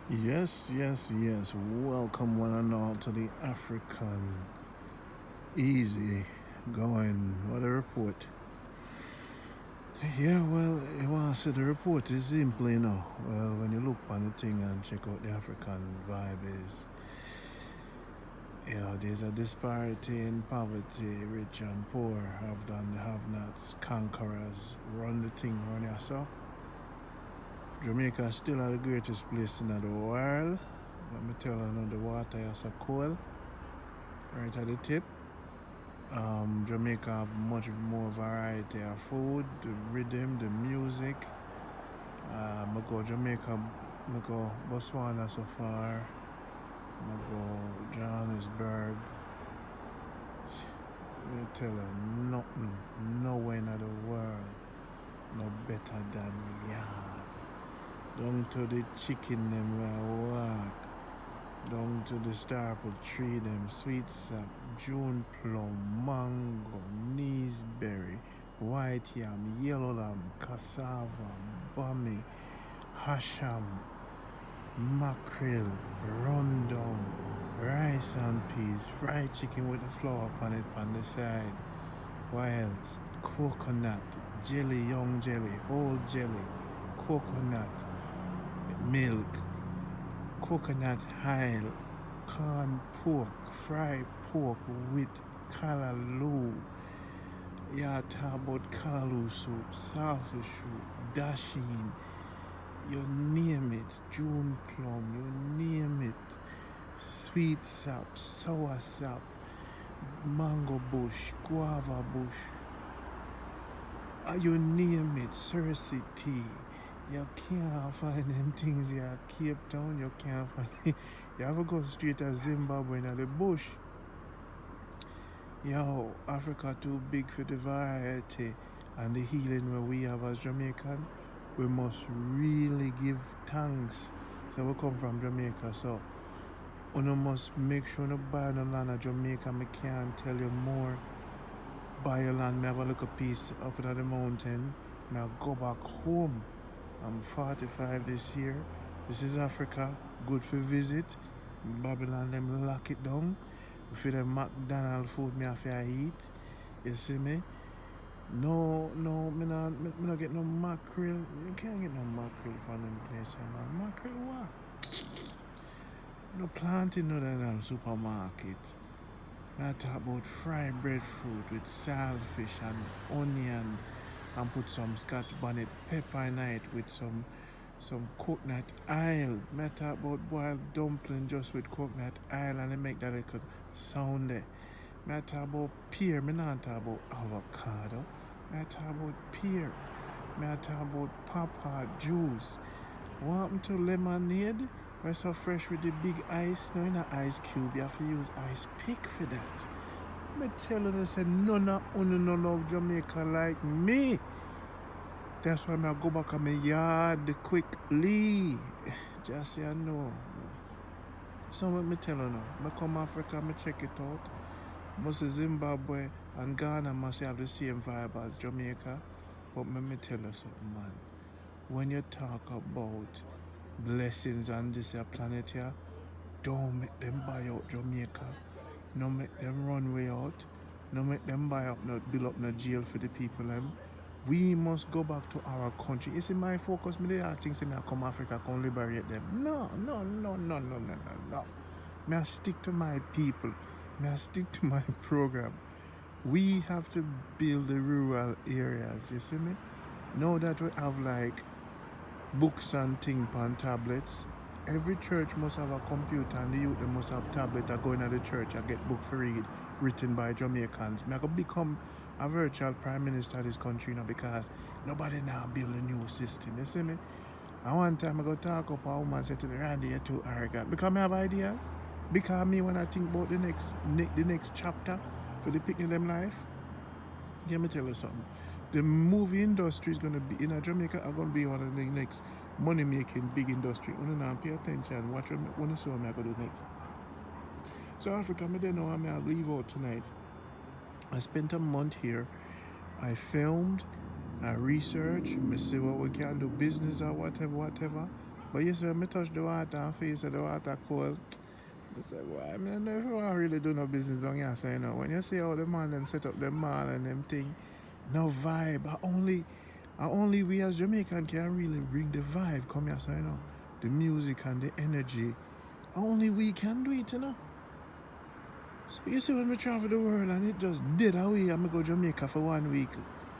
Yes, yes, yes. Welcome one and all to the African Easy Going. What a report. Yeah, well, you want to say the report is simple, Well, when you look on the thing and check out the African vibe there's a disparity in poverty, rich and poor, have done the have-nots, conquerors, run the thing run here. So, Jamaica still are the greatest place in the world. Let me tell you, the water is so cool, right at the tip. Jamaica have much more variety of food, the rhythm, the music. I go Jamaica, I go Botswana so far. I go Johannesburg. Me tell you, nothing, nowhere in the world, no better than yard. Down to the chicken them where I walk. Down to the starple tree them, sweet sap, June plum, mango, berry, white yam, yellow lamb, cassava, bummy, hasham, mackerel, rundown, rice and peas, fried chicken with the flour on it on the side. What else? Coconut, jelly, young jelly, old jelly, coconut, milk, coconut oil, corn pork, fried pork with callaloo. Yeah, talk about callaloo soup, saltfish soup, dasheen, you name it, June plum, you name it, sweet sap, sour sap, mango bush, guava bush, you name it, Cersei tea. You can't find them things here. Cape Town, you can't find it. You have to go straight to Zimbabwe in the bush. Yo, Africa too big for the variety and the healing where we have as Jamaican. We must really give thanks. So we come from Jamaica, so you must make sure you buy the land of Jamaica. I can't tell you more. Buy your land, me have a little piece up in the mountain. Now go back home. I'm 45 this year. This is Africa. Good for visit. Babylon them lock it down. For the McDonald's food me have to eat. You see me? No, no, me not get no mackerel. You can't get no mackerel from them place, man. Mackerel what? No planting no than supermarket. I talk about fried breadfruit with saltfish and onion and put some scotch bonnet pepper in it with some coconut oil. I talk about boiled dumpling just with coconut oil and they make that little sound there. I talk about pear, I not talk about avocado. I talk about pear. I talk about papa juice. What happened to lemonade? We're so fresh with the big ice. No, in an ice cube, you have to use ice pick for that. Me telling you, say none of you no love Jamaica like me. That's why I go back on my yard quickly. Just so you know. So what me telling you, I come Africa, me check it out. Must Zimbabwe and Ghana must have the same vibe as Jamaica. But me tell you something, man. When you talk about blessings on this planet here, don't make them buy out Jamaica. No make them run way out. No make them buy up, no build up no jail for the people them. We must go back to our country. You see, my focus, me there things in come Africa, come liberate them. No, no, no, no, no, no, no, no. Me I stick to my people. Me I stick to my program. We have to build the rural areas, you see me? Now that we have like books and things on tablets, every church must have a computer and the youth they must have tablet or going to the church and get book for read written by Jamaicans. Me I go become a virtual prime minister of this country now because nobody now build a new system. You see me? And one time I go talk up a woman said to me, Randy, you're too arrogant. Because I have ideas. Because me when I think about the next chapter for the picnic them life, let me tell you something. The movie industry is gonna be in Jamaica are gonna be one of the next money making big industry. When you pay attention, watch when you saw me I go do next. So Africa, me don't know how I leave out tonight. I spent a month here. I filmed, I researched, me see what we can do, business or whatever, whatever. But you see, when I touch the water and feel the water cold, I say, why? I mean, if you want really do no business down here, so, you know, when you see how the man them set up the mall and them thing, no vibe. Only we as Jamaican can really bring the vibe. Come here, so, you know, the music and the energy. Only we can do it, you know. So you see when we travel the world and it just dead away and I go Jamaica for 1 week.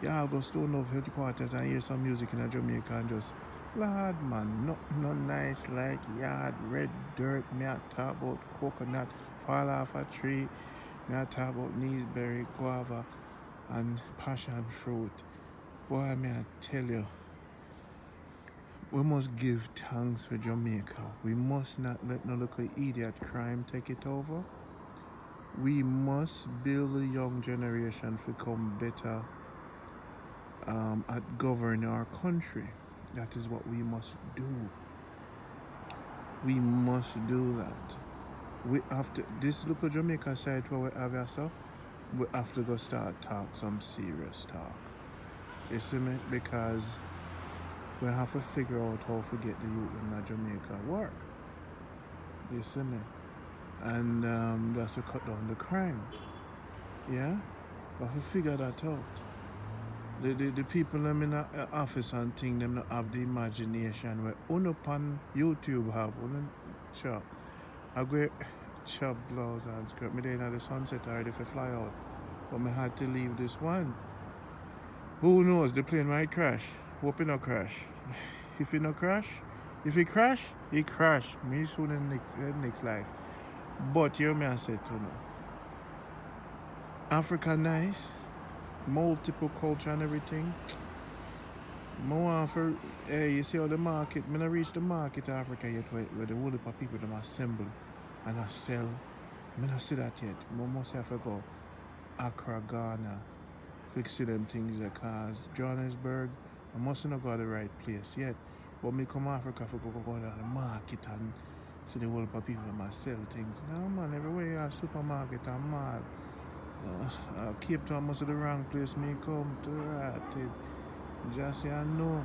Yeah, I'll go stone off headquarters and hear some music in Jamaica and just Lord man, no nice like yard, red dirt, me I talk about coconut, fall off a tree, me I talk about neesberry, guava and passion fruit. Boy, may I tell you, we must give thanks for Jamaica. We must not let no local idiot crime take it over. We must build a young generation to become better at governing our country. That is what we must do. We must do that. We have to, this local Jamaica side where we have here, so we have to go start talk some serious talk. You see me? Because we have to figure out how to get the youth in Jamaica work. You see me? And that's to cut down the crime. Yeah? We have to figure that out. The people them in the office and thing them not have the imagination where on YouTube have sure. I go chop blouse and skirt. Me there in the sunset already for fly out. But me had to leave this one. Who knows, the plane might crash. Hope it not crash. If it not crash, if it crash, it crash. Me soon in next life. But you me I said to know. Africa nice, multiple culture and everything. More for you see how the market, me not reach the market of Africa yet where the whole heap of people them assemble and I sell. Me not see that yet. Me must have to go Accra, Ghana, fix see them things because Johannesburg, I must not go to the right place yet. But me come Africa for go to the market and see the whole heap of people them sell things. No man, everywhere you have supermarket and mall. Cape Town must be the wrong place me come to right. Just say I know.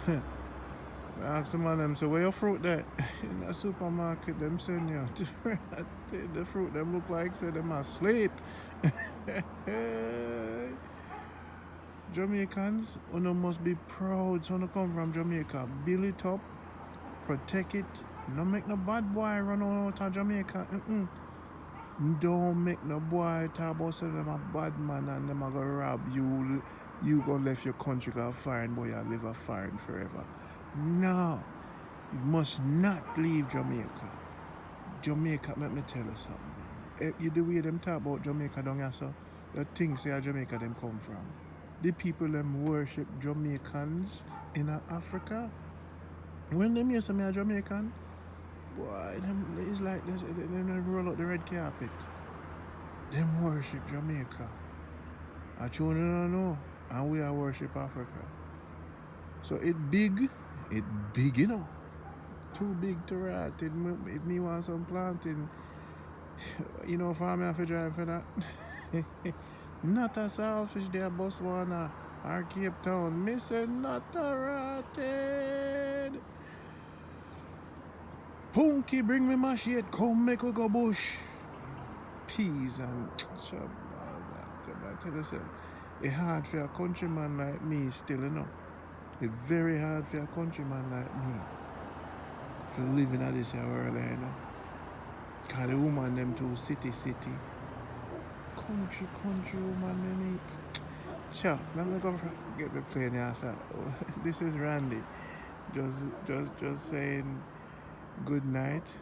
I ask the man them say where your fruit there? In the supermarket them send you to the fruit them look like say them asleep. Jamaicans, you must be proud. So you come from Jamaica. Build it up, protect it. Don't make no bad boy run out of Jamaica. Don't make no boy talk about say them a bad man and them a go rob you. You go left your country go foreign boy you live a foreign forever. No. You must not leave Jamaica. Jamaica, let me tell you something. You the way them talk about Jamaica down here, so the things say Jamaica them come from. The people them worship Jamaicans in Africa. When them hear some Jamaican, boy, them it's like this, them roll out the red carpet. Them worship Jamaica. I truly don't know. And we are worship Africa. So it big, you know. Too big to rot. If me want some planting, you know, for me I have to drive for that. Not a saltfish there, Botswana or Cape Town. Me say not a rotted. Punky, bring me my shit. Come make we go bush. Peas and chop. I tell you, it's hard for a countryman like me still, you know. It's very hard for a countryman like me for living at this world, you know. Because the woman them too city. Country woman them eat. Sure, let me go get the plane here, sir. This is Randy. Just saying good night.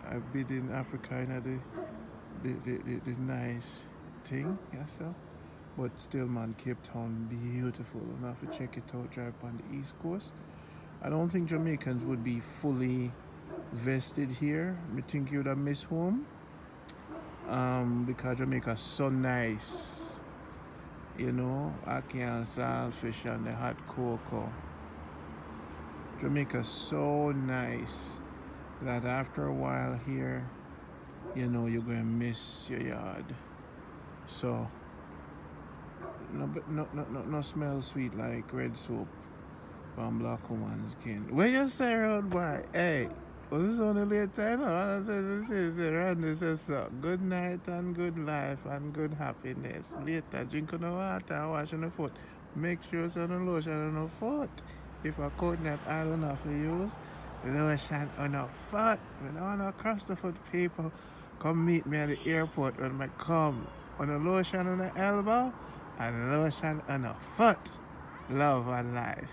I've been in Africa, you know, the nice thing, yes sir. But still man, Cape Town beautiful. And I have to check it out, drive on the east coast. I don't think Jamaicans would be fully vested here. I think you would have missed home. Because Jamaica's so nice. You know, ackee and saltfish and the hot cocoa. Jamaica's so nice that after a while here, you know, you're gonna miss your yard. So no smell sweet like red soap. from black woman's skin. Where you say, road boy? Hey, was this on the late time? I say, Randy says so. Good night and good life and good happiness. Later, drink on the water and wash on the foot. Make sure it's on the lotion on the foot. If a coconut oil enough to use, lotion on the foot. When I want to cross the foot people, come meet me at the airport when I come. On the lotion on the elbow and lotion on the foot. Love and life.